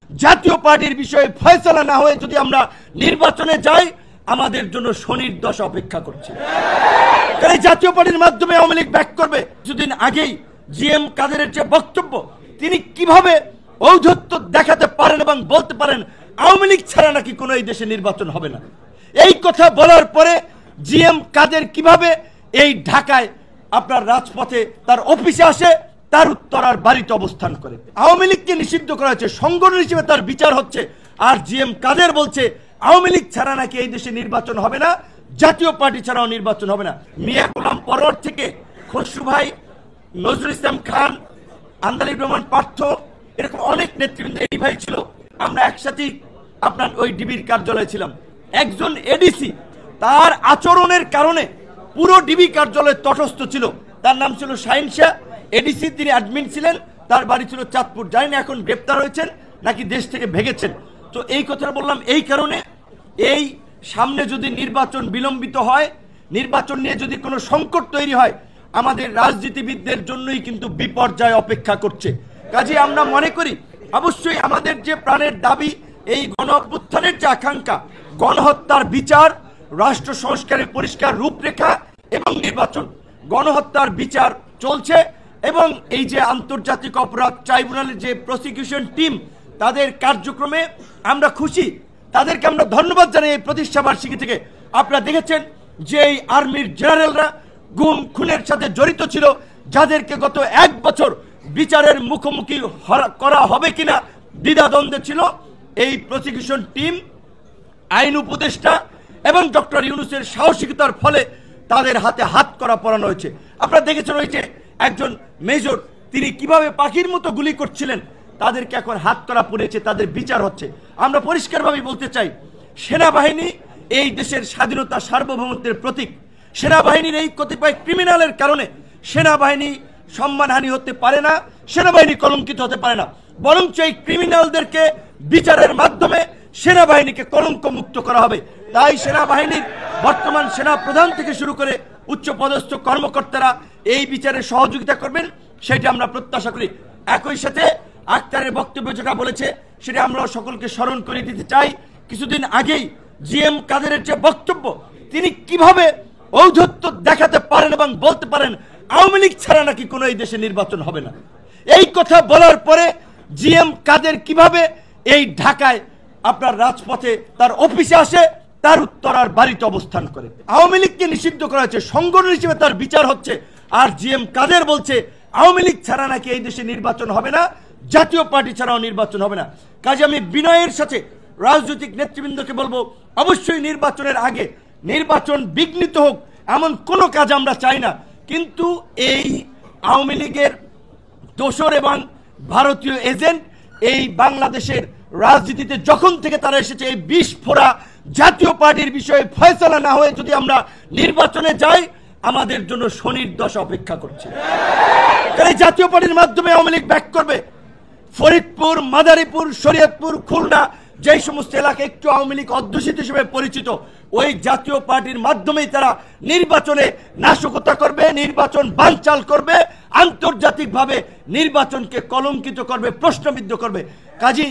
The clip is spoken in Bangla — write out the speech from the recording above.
জাতীয় পার্টির বিষয়ে ফয়সালা না হয়ে যদি আমরা নির্বাচনে যাই, আমাদের জন্য শনির দশা অপেক্ষা করছে। কারণ জাতীয় পার্টির মাধ্যমে আওয়ামী লীগ ব্যাক করবে। কিছুদিন আগেই জিএম কাদেরের যে বক্তব্য, তিনি কিভাবে ঔদ্ধত্য দেখাতে পারেন এবং বলতে পারেন আওয়ামী লীগ ছাড়া নাকি কোনো এই দেশে নির্বাচন হবে না। এই কথা বলার পরে জিএম কাদের কিভাবে এই ঢাকায় আপনার রাজপথে তার অফিসে আসে, তার উত্তরার বাড়িতে অবস্থান করে। আওয়ামী লীগকে নিষিদ্ধ করা হয়েছে, সংগঠন হিসেবে তার বিচার হচ্ছে, আর জিএম কাদের বলছে আওয়ামী লীগ ছাড়া নাকি এই দেশে নির্বাচন হবে না, জাতীয় পার্টি ছাড়াও নির্বাচন হবে না। মিয়া গোলাম পরোয়ার থেকে খসরু ভাই, নজরুল ইসলাম খান, আন্দালিব রহমান পার্থ, এরকম অনেক নেতৃবৃন্দ এই ভাই ছিল। আমরা একসাথেই আপনার ওই ডিবির কার্যালয়ে ছিলাম। একজন এডিসি তার আচরণের কারণে পুরো ডিবি কার্যালয়ে তটস্থ ছিল। তার নাম ছিল শাহিন শাহ, এডিসি, তিনি অ্যাডমিন ছিলেন, তার বাড়ি ছিল চাঁদপুর। জানি না এখন গ্রেপ্তার হয়েছেন নাকি দেশ থেকে ভেগেছেন। তো এই কথা বললাম এই কারণে, এই সামনে যদি নির্বাচন বিলম্বিত হয়, নির্বাচন নিয়ে যদি কোনো সংকট তৈরি হয়, আমাদের রাজনীতিবিদদের জন্যই কিন্তু বিপর্যয় অপেক্ষা করছে। কাজে আমরা মনে করি অবশ্যই আমাদের যে প্রাণের দাবি, এই গণ অভ্যুত্থানের যে আকাঙ্ক্ষা, গণহত্যার বিচার, রাষ্ট্র সংস্কারের পরিষ্কার রূপরেখা এবং নির্বাচন। গণহত্যার বিচার চলছে এবং এই যে আন্তর্জাতিক অপরাধ ট্রাইব্যুনালের যে প্রসিকিউশন টিম, তাদের কার্যক্রমে আমরা খুশি, তাদেরকে আমরা ধন্যবাদ জানাই। এই প্রতিষ্ঠা বার্ষিকী থেকে আপনারা দেখেছেন যে এই আর্মির জেনারেলরা গুম খুনের সাথে জড়িত ছিল, যাদেরকে গত 1 বছর বিচারের মুখোমুখি করা হবে কিনা দ্বিধাদ্বন্দ্বে ছিল, এই প্রসিকিউশন টিম, আইন উপদেষ্টা এবং ডক্টর ইউনূসের সাহসিকতার ফলে তাদের হাতে হাত করা পরানো হয়েছে। আপনারা দেখেছেন ওই যে একজন মেজর, তিনি কিভাবে পাখির মতো গুলি করছিলেন, তাদেরকে এখন হাত করা পড়েছে, তাদের বিচার হচ্ছে। আমরা পরিষ্কারভাবে বলতে চাই, সেনাবাহিনী এই দেশের স্বাধীনতা সার্বভৌমত্বের প্রতীক। সেনাবাহিনীর এই কতিপয় ক্রিমিনালের কারণে সেনাবাহিনী সম্মানহানি হতে পারে না, সেনাবাহিনী কলঙ্কিত হতে পারে না, বরঞ্চ এই ক্রিমিনালদেরকে বিচারের মাধ্যমে সেনাবাহিনীকে কলঙ্ক মুক্ত করা হবে। তাই সেনাবাহিনীর বর্তমান সেনা প্রধান থেকে শুরু করে উচ্চপদস্থ কর্মকর্তারা এই বিচারে সহযোগিতা করবেন, সেটা আমরা প্রত্যাশা করি। একই সাথে আক্তারের বক্তব্য যেটা বলেছে, সেটা আমরা সকলকে স্মরণ করে দিতে চাই। কিছুদিন আগেই জিএম কাদেরের যে বক্তব্য, তিনি কিভাবে ঔদ্ধত্য দেখাতে পারেন এবং বলতে পারেন আওয়ামী লীগ ছাড়া নাকি কোনো এই দেশে নির্বাচন হবে না। এই কথা বলার পরে জিএম কাদের কিভাবে এই ঢাকায় আপনার রাজপথে তার অফিসে আসে, তার উত্তরার বাড়িতে অবস্থান করে। আওয়ামী লীগকে নিষিদ্ধ করা হয়েছে, সংগঠন হিসেবে তার বিচার হচ্ছে, আর জিএম কাদের বলছে আওয়ামী লীগ ছাড়া নাকি এই দেশে নির্বাচন হবে না, জাতীয় পার্টি ছাড়াও নির্বাচন হবে না। কাজে আমি বিনয়ের সাথে রাজনৈতিক নেতৃবৃন্দকে বলবো, অবশ্যই নির্বাচনের আগে নির্বাচন বিঘ্নিত হোক এমন কোনো কাজ আমরা চাই না, কিন্তু এই আওয়ামী লীগের দোসর এবং ভারতীয় এজেন্ট এই বাংলাদেশের রাজনীতিতে যখন থেকে তারা এসেছে, এই বিস্ফোরা জাতীয় পার্টির বিষয়ে ফয়সালা না হয়ে যদি আমরা নির্বাচনে যাই, আমাদের জন্য শনির দশা অপেক্ষা করছে। কারণ জাতীয় পার্টির মাধ্যমে আওয়ামী লীগ ব্যাক করবে। ফরিদপুর, মাদারীপুর, শরীয়তপুর, খুলনা, যেই সমস্ত এলাকা একটু আওয়ামী লীগ অধ্যুষিত হিসেবে পরিচিত, ওই জাতীয় পার্টির মাধ্যমেই তারা নির্বাচনে নাশকতা করবে, নির্বাচন বানচাল করবে, আন্তর্জাতিকভাবে নির্বাচনকে কলঙ্কিত করবে, প্রশ্নবিদ্ধ করবে। কাজী